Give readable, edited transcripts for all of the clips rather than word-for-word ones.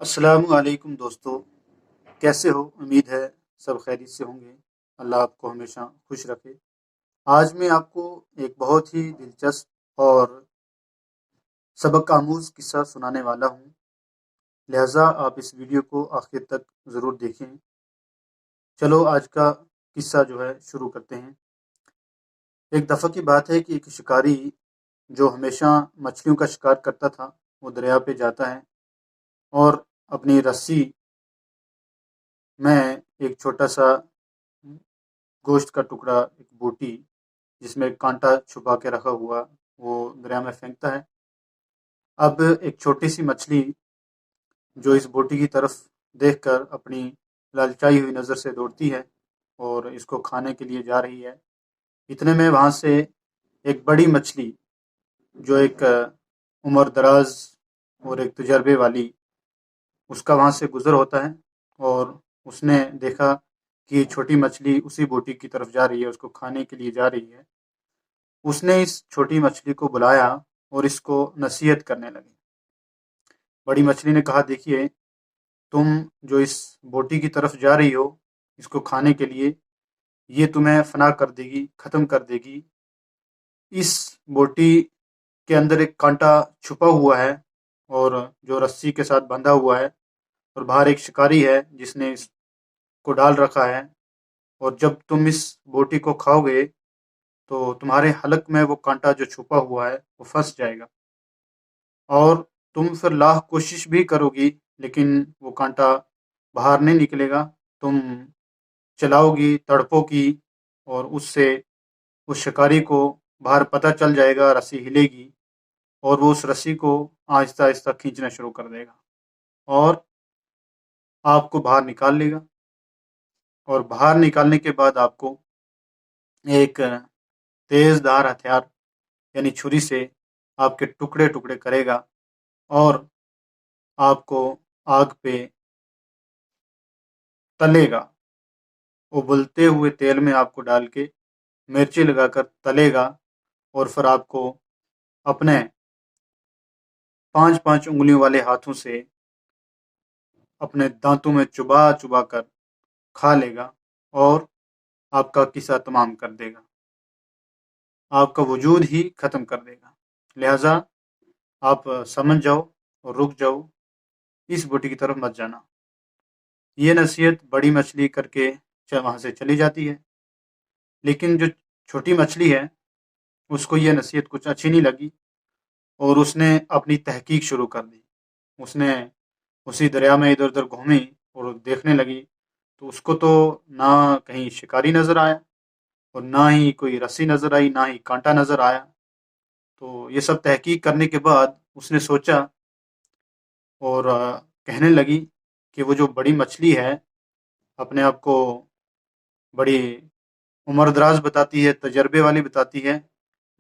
السلام علیکم دوستو، کیسے ہو؟ امید ہے سب خیریت سے ہوں گے۔ اللہ آپ کو ہمیشہ خوش رکھے۔ آج میں آپ کو ایک بہت ہی دلچسپ اور سبق آموز قصہ سنانے والا ہوں، لہٰذا آپ اس ویڈیو کو آخر تک ضرور دیکھیں۔ چلو آج کا قصہ جو ہے شروع کرتے ہیں۔ ایک دفعہ کی بات ہے کہ ایک شکاری جو ہمیشہ مچھلیوں کا شکار کرتا تھا، وہ دریا پہ جاتا ہے اور اپنی رسی میں ایک چھوٹا سا گوشت کا ٹکڑا، ایک بوٹی جس میں ایک کانٹا چھپا کے رکھا ہوا، وہ دریا میں پھینکتا ہے۔ اب ایک چھوٹی سی مچھلی جو اس بوٹی کی طرف دیکھ کر اپنی لالچائی ہوئی نظر سے دوڑتی ہے اور اس کو کھانے کے لیے جا رہی ہے۔ اتنے میں وہاں سے ایک بڑی مچھلی جو ایک عمر دراز اور ایک تجربے والی، اس کا وہاں سے گزر ہوتا ہے اور اس نے دیکھا کہ یہ چھوٹی مچھلی اسی بوٹی کی طرف جا رہی ہے، اس کو کھانے کے لیے جا رہی ہے۔ اس نے اس چھوٹی مچھلی کو بلایا اور اس کو نصیحت کرنے لگی۔ بڑی مچھلی نے کہا، دیکھیے، تم جو اس بوٹی کی طرف جا رہی ہو اس کو کھانے کے لیے، یہ تمہیں فنا کر دے گی، ختم کر دے گی۔ اس بوٹی کے اندر ایک کانٹا چھپا ہوا ہے اور جو رسی کے ساتھ بندھا ہوا ہے، اور باہر ایک شکاری ہے جس نے اس کو ڈال رکھا ہے، اور جب تم اس بوٹی کو کھاؤ گے تو تمہارے حلق میں وہ کانٹا جو چھپا ہوا ہے وہ پھنس جائے گا، اور تم پھر لاکھ کوشش بھی کرو گی لیکن وہ کانٹا باہر نہیں نکلے گا۔ تم چلاؤ گی، تڑپو گی، اور اس سے اس شکاری کو باہر پتہ چل جائے گا، رسی ہلے گی اور وہ اس رسی کو آہستہ آہستہ کھینچنا شروع کر دے گا اور آپ کو باہر نکال لے گا، اور باہر نکالنے کے بعد آپ کو ایک تیز دھار ہتھیار یعنی چھری سے آپ کے ٹکڑے ٹکڑے کرے گا اور آپ کو آگ پہ تلے گا۔ ابلتے ہوئے تیل میں آپ کو ڈال کے مرچی لگا کر تلے گا، اور پھر آپ کو اپنے 5 انگلیوں والے ہاتھوں سے اپنے دانتوں میں چبا چبا کر کھا لے گا اور آپ کا قصہ تمام کر دے گا، آپ کا وجود ہی ختم کر دے گا۔ لہٰذا آپ سمجھ جاؤ اور رک جاؤ، اس بوٹی کی طرف مت جانا۔ یہ نصیحت بڑی مچھلی کر کے وہاں سے چلی جاتی ہے، لیکن جو چھوٹی مچھلی ہے اس کو یہ نصیحت کچھ اچھی نہیں لگی اور اس نے اپنی تحقیق شروع کر دی۔ اس نے اسی دریا میں ادھر ادھر گھومی اور دیکھنے لگی، تو اس کو تو نہ کہیں شکاری نظر آیا اور نہ ہی کوئی رسی نظر آئی، نہ ہی کانٹا نظر آیا۔ تو یہ سب تحقیق کرنے کے بعد اس نے سوچا اور کہنے لگی کہ وہ جو بڑی مچھلی ہے اپنے آپ کو بڑی عمر دراز بتاتی ہے، تجربے والی بتاتی ہے،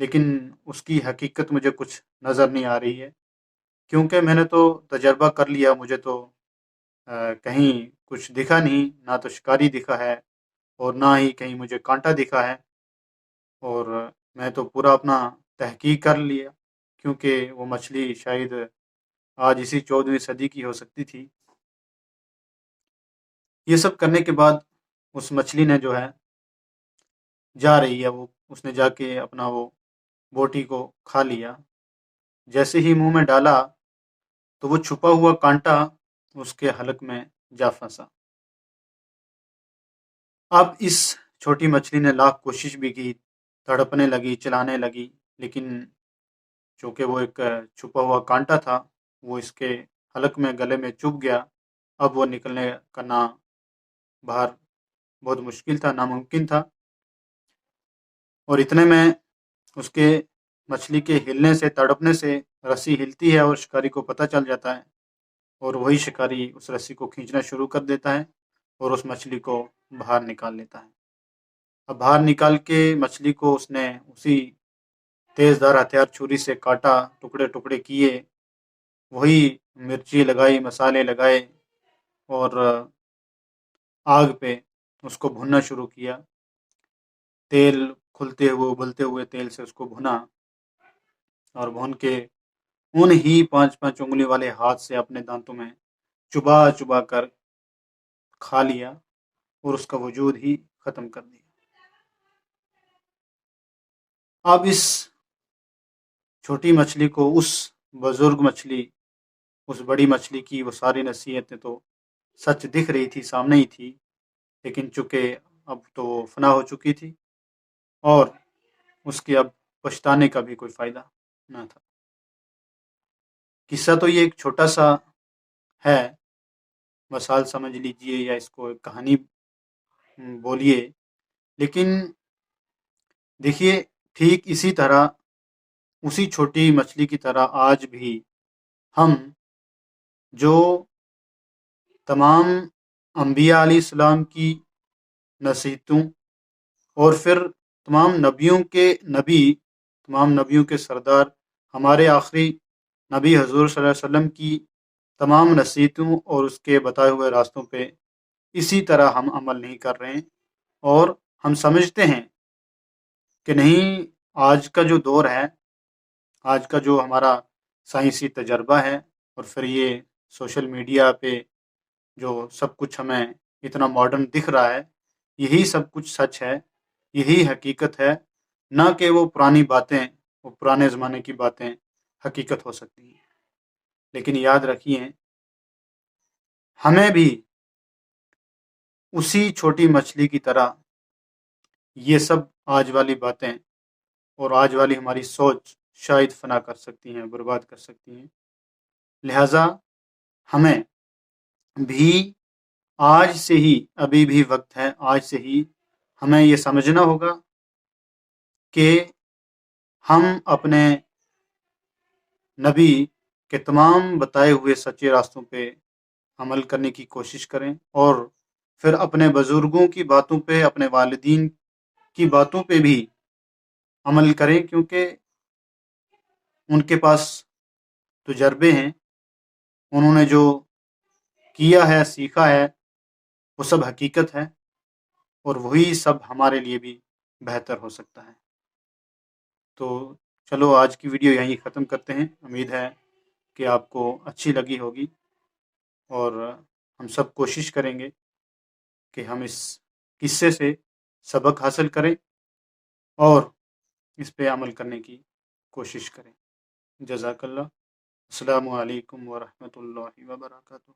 لیکن اس کی حقیقت مجھے کچھ نظر نہیں آ رہی ہے، کیونکہ میں نے تو تجربہ کر لیا، مجھے تو کہیں کچھ دکھا نہیں، نہ تو شکاری دکھا ہے اور نہ ہی کہیں مجھے کانٹا دکھا ہے، اور میں تو پورا اپنا تحقیق کر لیا، کیونکہ وہ مچھلی شاید آج اسی 14ویں صدی کی ہو سکتی تھی۔ یہ سب کرنے کے بعد اس مچھلی نے جو ہے جا رہی ہے، وہ اس نے جا کے اپنا وہ بوٹی کو کھا لیا۔ جیسے ہی منہ میں ڈالا تو وہ چھپا ہوا کانٹا اس کے حلق میں جا پھنسا۔ اب اس چھوٹی مچھلی نے لاکھ کوشش بھی کی، تڑپنے لگی، چلانے لگی، لیکن چونکہ وہ ایک چھپا ہوا کانٹا تھا، وہ اس کے حلق میں، گلے میں چبھ گیا۔ اب وہ نکلنے کا نہ باہر بہت مشکل تھا، ناممکن تھا، اور اتنے میں اس کے مچھلی کے ہلنے سے، تڑپنے سے رسی ہلتی ہے اور شکاری کو پتہ چل جاتا ہے، اور وہی شکاری اس رسی کو کھینچنا شروع کر دیتا ہے اور اس مچھلی کو باہر نکال لیتا ہے۔ اب باہر نکال کے مچھلی کو اس نے اسی تیز دھار ہتھیار چھری سے کاٹا، ٹکڑے ٹکڑے کیے، وہی مرچی لگائی، مسالے لگائے اور آگ پہ اس کو بھوننا شروع کیا۔ تیل کھلتے ہوئے، ابلتے ہوئے تیل سے اس کو بھونا، اور بھون کے ان ہی 5 انگلی والے ہاتھ سے اپنے دانتوں میں چبا چبا کر کھا لیا اور اس کا وجود ہی ختم کر دیا۔ اب اس چھوٹی مچھلی کو اس بزرگ مچھلی، اس بڑی مچھلی کی وہ ساری نصیحتیں تو سچ دکھ رہی تھی، سامنے ہی تھی، لیکن چونکہ اب تو وہ فنا ہو چکی تھی اور اس کے اب پچھتانے کا بھی کوئی فائدہ نہ تھا۔ قصہ تو یہ ایک چھوٹا سا ہے، مثال سمجھ لیجئے یا اس کو ایک کہانی بولیے، لیکن دیکھیے ٹھیک اسی طرح، اسی چھوٹی مچھلی کی طرح آج بھی ہم جو تمام انبیاء علیہ السلام کی نصیحتوں اور پھر تمام نبیوں کے نبی، تمام نبیوں کے سردار، ہمارے آخری نبی حضور صلی اللہ علیہ وسلم کی تمام نصیحتوں اور اس کے بتائے ہوئے راستوں پہ اسی طرح ہم عمل نہیں کر رہے ہیں، اور ہم سمجھتے ہیں کہ نہیں، آج کا جو دور ہے، آج کا جو ہمارا سائنسی تجربہ ہے، اور پھر یہ سوشل میڈیا پہ جو سب کچھ ہمیں اتنا ماڈرن دکھ رہا ہے، یہی سب کچھ سچ ہے، یہی حقیقت ہے، نہ کہ وہ پرانی باتیں، وہ پرانے زمانے کی باتیں حقیقت ہو سکتی ہیں۔ لیکن یاد رکھیے، ہمیں بھی اسی چھوٹی مچھلی کی طرح یہ سب آج والی باتیں اور آج والی ہماری سوچ شاید فنا کر سکتی ہیں، برباد کر سکتی ہیں۔ لہٰذا ہمیں بھی آج سے ہی، ابھی بھی وقت ہے، آج سے ہی ہمیں یہ سمجھنا ہوگا کہ ہم اپنے نبی کے تمام بتائے ہوئے سچے راستوں پہ عمل کرنے کی کوشش کریں، اور پھر اپنے بزرگوں کی باتوں پہ، اپنے والدین کی باتوں پہ بھی عمل کریں، کیونکہ ان کے پاس تجربے ہیں، انہوں نے جو کیا ہے، سیکھا ہے، وہ سب حقیقت ہے، اور وہی سب ہمارے لیے بھی بہتر ہو سکتا ہے۔ تو چلو آج کی ویڈیو یہیں ختم کرتے ہیں، امید ہے کہ آپ کو اچھی لگی ہوگی، اور ہم سب کوشش کریں گے کہ ہم اس قصے سے سبق حاصل کریں اور اس پہ عمل کرنے کی کوشش کریں۔ جزاک اللہ۔ السلام علیکم ورحمۃ اللہ وبرکاتہ۔